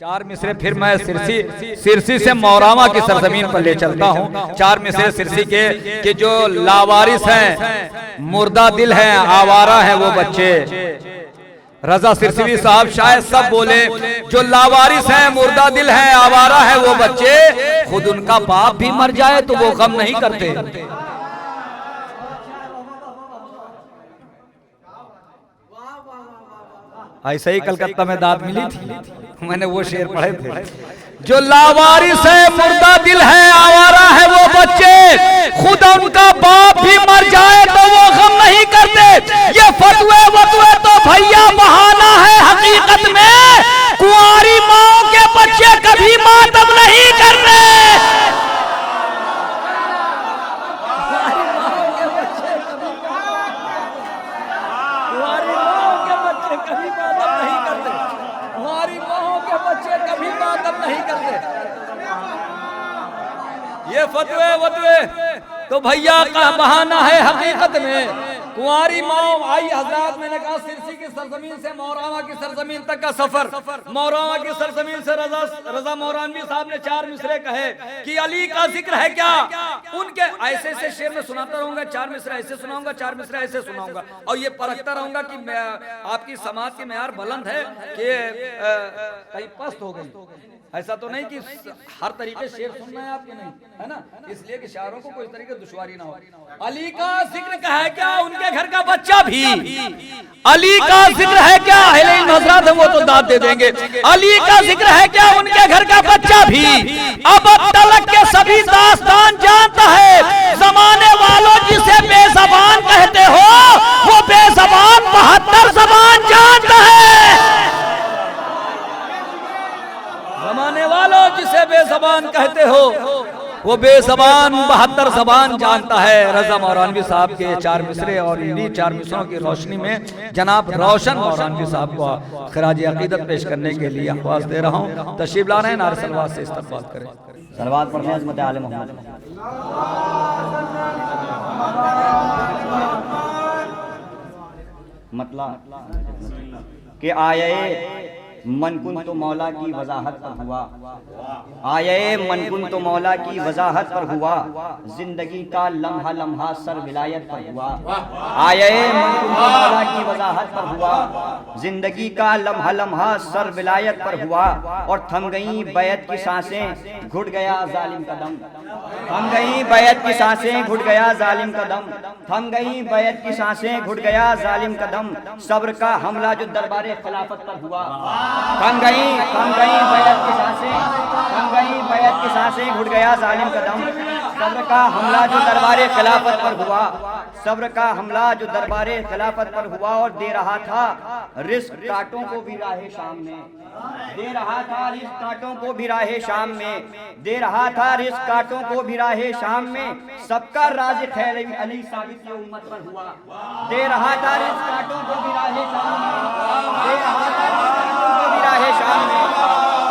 चार मिसरे फिर मैं सिरसी से मौरामा की सरजमीन पर ले चलता हूँ। चार मिसरे सिरसी के कि जो लावारिस हैं, मुर्दा दिल हैं, आवारा हैं वो बच्चे। रजा सिरसी साहब शायद सब बोले जो लावारिस हैं, मुर्दा दिल हैं, आवारा है वो बच्चे, खुद उनका बाप भी मर जाए तो वो गम नहीं करते। ऐसे ही कलकत्ता में दाद मिली थी, मैंने वो शेर पढ़े थे। जो लावारिस है, मुर्दा दिल है, आवारा है वो बच्चे, खुद उनका बाप भी मर जाए तो वो गम नहीं करते। ये फतवे वतवे तो भैया बहाना है, हकीकत में कुंवारी माओ के बच्चे कभी मातम नहीं करते। ये फतवे वतवे तो भैया का बहाना है, हकीकत में कुंवारी माओ। आई हजरात, मैंने कहा सिरसी की सरजमीन से मौरामा की सरजमीन तक का सफर। मौरामा की सरजमीन से रजा मौरानवी साहब ने चार मिसरे कहे कि अली का जिक्र है क्या। उनके ऐसे ऐसे शेर में सुनाता रहूंगा, चार मिसरे ऐसे सुनाऊंगा, चार मिसरे ऐसे सुनाऊंगा, और ये परखता रहूंगा कि आपकी समाज की मेयार बुलंद है कि कहीं पस्त हो गई। ऐसा तो नहीं कि हर तरीके शेर सुनना है आपके, नहीं है ना, इसलिए कि शायरों को कोई तरीके दुश्वारी ना हो। अली का जिक्र का है क्या, उनके घर का बच्चा भी। अली का जिक्र है क्या, हजरात वो तो दाद दे देंगे। अली का जिक्र है क्या, उनके घर का बच्चा भी। अब तलक के सभी दास्तान जानता है, जमाने वालों जिसे बेजबान कहते हो वो बेजबान 72 जबान जानता है। जमाने वालों जिसे बेजबान कहते हो वो बेजबान 72 जबान जानता है। रजा मौरानवी साहब के चार मिसरे और इन्हीं चार मिसरों की रोशनी में जनाब रोशन मौरानवी साहब को खराज अकीदत पेश करने के लिए आवाज दे रहा हूँ। तशरीफ ला रहे हैं, नारे सलवात से इस्तकबाल करें। सलवात पढ़ते हैं अज़मत आले मोहम्मद। मतलब कि आये मनकुन तो मौला की वजाहत पर हुआ, आये मनकुन तो मौला की वजाहत पर हुआ, जिंदगी का लम्हा लम्हा सर विलायत पर हुआ। आये मनकुन तो मौला की वजाहत पर हुआ, जिंदगी का लम्हा लम्हा सर विलायत पर हुआ। और थम गई बैत की सांसें, घुट गया जालिम कदम। थम गई बैत की सांसें, घुट गया जालिम कदम। थम गई बैत की सांसें, घुट गया जालिम कदम। सब्र का हमला जो दरबारे खिलाफत पर हुआ। थम गई बैत की सांसें, थम गई बैत की सांसें, घुट गया जालिम कदम। सब्र का हमला जो दरबारे खिलाफत पर हुआ, सब्र का हमला जो दरबारे खिलाफत पर हुआ। और दे रहा था रिस्क कांटों को भी राहे शाम में, दे रहा था रिस्क कांटों को भी राहे शाम में, दे रहा था रिस्क कांटों को भी राहे शाम में। सबका राज़ खैर अली साबित ये उम्मत पर हुआ। दे रहा था रिस्क कांटों को भी राहे शाम में, दे रहा था राहे शाम में,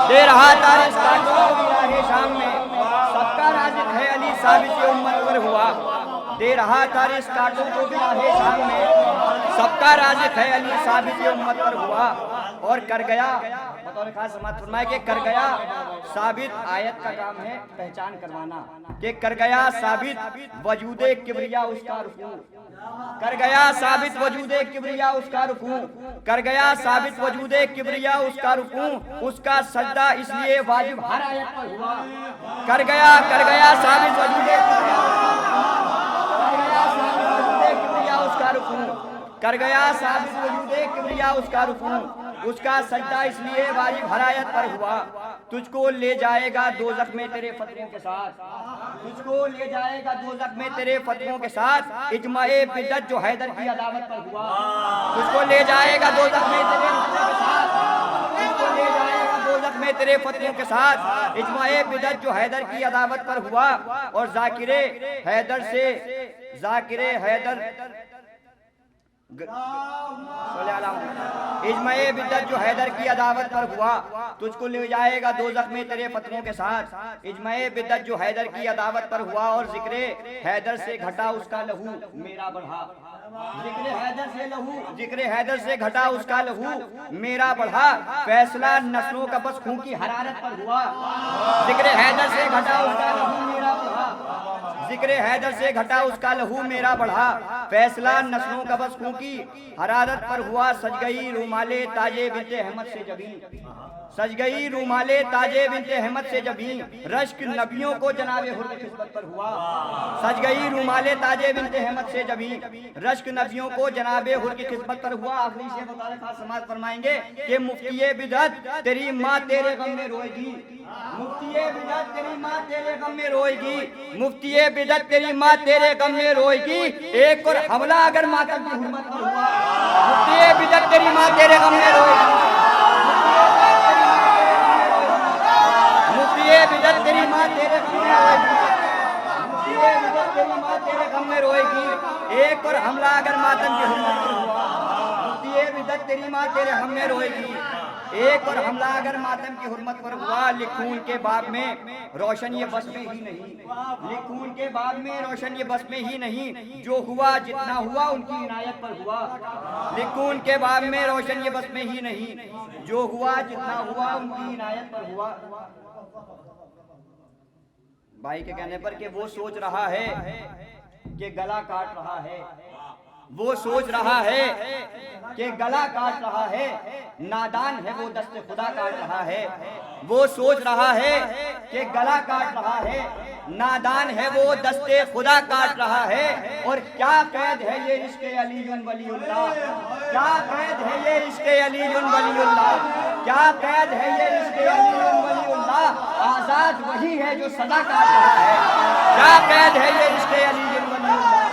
दे रहा था रिस्क कांटों को भी राहे शाम में। सबका राज़ है अली साबित ये उम्मत पर हुआ। दे रहा था रिस्क कांटों को भी राहे शाम में, सबका राज़ है अली साबित ये उम्मत पर हुआ। और कर गया बतौर खास समात फरमाए कि कर गया साबित, आयत का काम है पहचान करवाना, कि कर गया साबित वजूदे किबरिया उसका रुकू। कर गया साबित वजूदे किबरिया उसका रुकू, कर गया साबित वजूदे किबरिया उसका रुकू। उसका सजदा इसलिए वाजिब हर आयत पर हुआ। कर गया साबित वजूदे किबरिया उसका रुकू, कर गया साबित वजूदे किबरिया उसका रुकू। उसका सजदा इसलिए वाजिब हर आयत पर हुआ। तुझको ले जाएगा दोज़ख में तेरे फतवों के साथ, तुझको ले जाएगा दोज़ख में तेरे फतवों के साथ। इजमाए बिदअत जो हैदर की अदावत पर हुआ। तुझको ले जाएगा दोज़ख में तेरे फतवों के साथ, तुझको ले जाएगा दोज़ख में तेरे फतवों के साथ। इजमाए बिदअत जो हैदर की अदावत पर हुआ। और जाकिरे हैदर से, जाकिरे हैदर इजमाए बिदअत जो हैदर की अदावत पर हुआ। तुझको ले जाएगा दोज़ख में तेरे फतवों के साथ। इजमाए बिदअत जो हैदर की अदावत पर हुआ। और जिक्रे हैदर से घटा उसका लहू मेरा बढ़ा, जिक्र हैदर से लहू, जिक्र हैदर से घटा उसका लहू मेरा बढ़ा, फैसला नस्लों का बस खून की हरारत पर हुआ। जिक्र हैदर से घटा उसका लहू मेरा बढ़ा, जिक्र हैदर से घटा उसका लहू मेरा बढ़ा, फैसला नस्लों का बस खून की हरारत पर हुआ। सज गई रूमाले ताजे बिन्ते अहमद से जबीं, सज गई रूमाले ताजे बिन्ते अहमद से जबीं, रश्क नबियों को जनाबे हुर की खिदमत पर हुआ। सज गई रूमाले ताजे बिन्ते अहमद से जबीं, रश्क नबियों को जनाबे हुर की खिदमत पर हुआ। आखिरी शेर बताने खास समाज फरमाएंगे कि मुफ्तिये बिदअत तेरी माँ तेरे गम में रोएगी, मुफ्तिये बिदअत तेरी माँ तेरे गम में रोएगी, मुफ्तिये बिदअत तेरी माँ तेरे गम में रोएगी, एक और हमला अगर मातम की हुर्मत पर हुआ। मुफ्तिये बिदअत तेरी माँ तेरे गम में रोएगी, मुफ्तिये बिदअत तेरी माँ तेरे गम में रोएगी, मुफ्तिये बिदअत तेरी माँ तेरे गम में रोएगी, एक और हमला अगर मातम की हुर्मत पर हुआ। मुफ्तिये बिदअत तेरी माँ तेरे गम में रोएगी, एक और हमला अगर मातम की हुर्मत पर हुआ। लिखून के बाब में रोशन ये बस में ही नहीं, लिखून के बाब में रोशन ये बस में ही नहीं, जो हुआ जितना हुआ उनकी इनायत पर हुआ। लिखून के बाब में रोशन ये बस में ही नहीं, जो हुआ जितना हुआ उनकी इनायत पर हुआ। भाई के कहने पर कि वो सोच रहा है कि गला काट रहा है, वो सोच रहा है कि गला काट रहा है, नादान है वो दस्ते खुदा काट रहा है। वो सोच रहा है कि गला काट रहा है, नादान है वो दस्ते खुदा काट रहा है। और क्या कैद है ये इश्क़े अलीयुन वलीउल्लाह, क्या कैद है ये इश्क़े अलीयुन वलीउल्लाह, क्या कैद है ये इश्क़े अलीयुन वलीउल्लाह, आजाद वही है जो सदा काट रहा है। क्या कैद है ये इश्क़े अलीयुन वलीउल्लाह,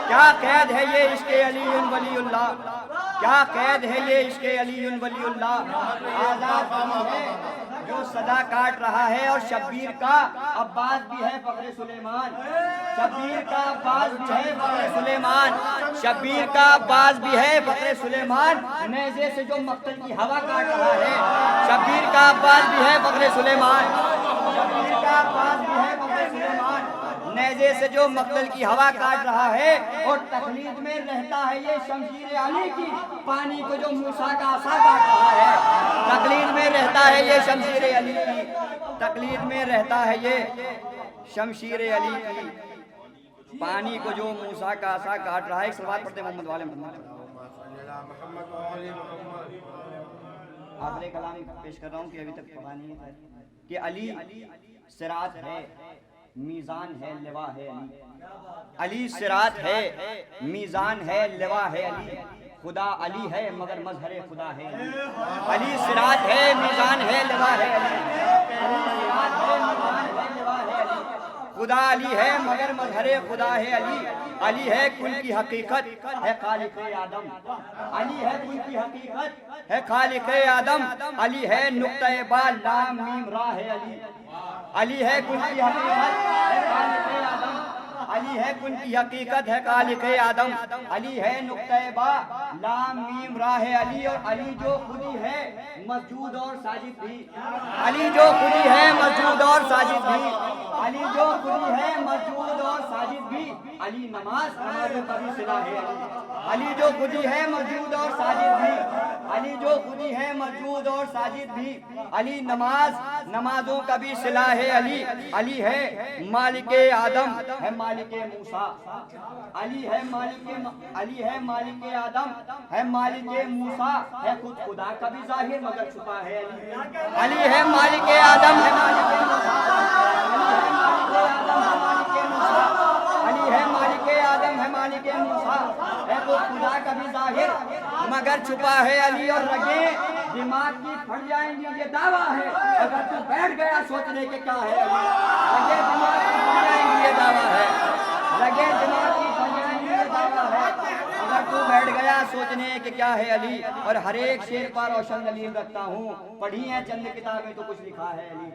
क्या कैद है ये इश्क़े अलीयुन वलीउल्लाह, क्या कैद है ये इश्क़े अलीयुन वलीउल्लाह, आजाद है जो सदा काट रहा है। और शब्बीर का अब्बास भी है फख्रे सुलेमान, शब्बीर का अब्बास भी है फख्रे सुलेमान, शब्बीर का अब्बास भी है फख्रे सुलेमान, नेज़े से जो मक्तल की हवा काट रहा है। शब्बीर का अब्बास भी है फख्रे सुलेमान, शब्बीर का अब्बास भी है फख्रे सुलेमान, नेज़े से जो मक्तल की हवा काट रहा है। और तकलीद में रहता है ये शमशीर अली की, पानी को जो मूसा का आसा काट रहा है। तकलीद में रहता है ये शमशीर अली की, तकलीद में रहता है ये शमशीर अली की, पानी को जो मूसा का आसा काट रहा है। एक सवाल पढ़ते मोहम्मद वाले मोहम्मद आखिरी कलाम पेश कर रहा हूँ कि अभी तक पता नहीं है कि अली सिरात है, मीज़ान है, लिवा है अली, अली सिरात है, मीज़ान है, लिवा है अली, खुदा अली है मगर मजहर खुदा है अली। अली सिरात है, मीज़ान है, लिवा है अली, अली सिरात है, मीज़ान है, लिवा है अली, खुदा अली है मगर मजहर खुदा है अली। अली है कुल की हकीकत है खालिक आदम, अली है कुल की हकीकत है खालिक आदम, अली है नुक्ता बा लाम मीम रा है अली, अली है कुल की हकीकत है खालिक आदम, अली है कुल की हकीकत है खालिक आदम, अली है नुक्ता बा लाम मीम रा है अली। और अली जो खुदी है मौजूद और साजिद भी, अली जो खुदी है मौजूद और साजिद भी, अली जो खुदी है मौजूद और साजिद भी, अली नमाज नमाजों का भी सिला है अली, अली जो खुदी है मौजूद और साजिद भी, अली जो खुदी है मौजूद और साजिद भी, अली नमाज नमाजों का भी सिला है अली। अली है मालिक आदम है मालिक मूसा, अली है मालिक, अली है मालिक आदम है मालिक मूसा, है खुद खुदा का भी जाहिर मगर छुपा है अली। अली है मालिक आदम है मालिक मूसा, अली है मालिक आदम है मालिक मूसा, है खुद खुदा का भी जाहिर मगर छुपा है अली। और रगे दिमाग की फट जाएंगी ये दावा है, अगर तू बैठ गया सोचने के क्या है अली, रगे दिमाग की फट जाएंगी ये दावा है, रगे दिमाग की फट जाएंगी ये दावा है, अगर तू बैठ गया सोचने के क्या है अली। और हर एक शेर पर रोशन दलील रखता हूँ, पढ़ी है चंद किताबें तो कुछ लिखा है अली।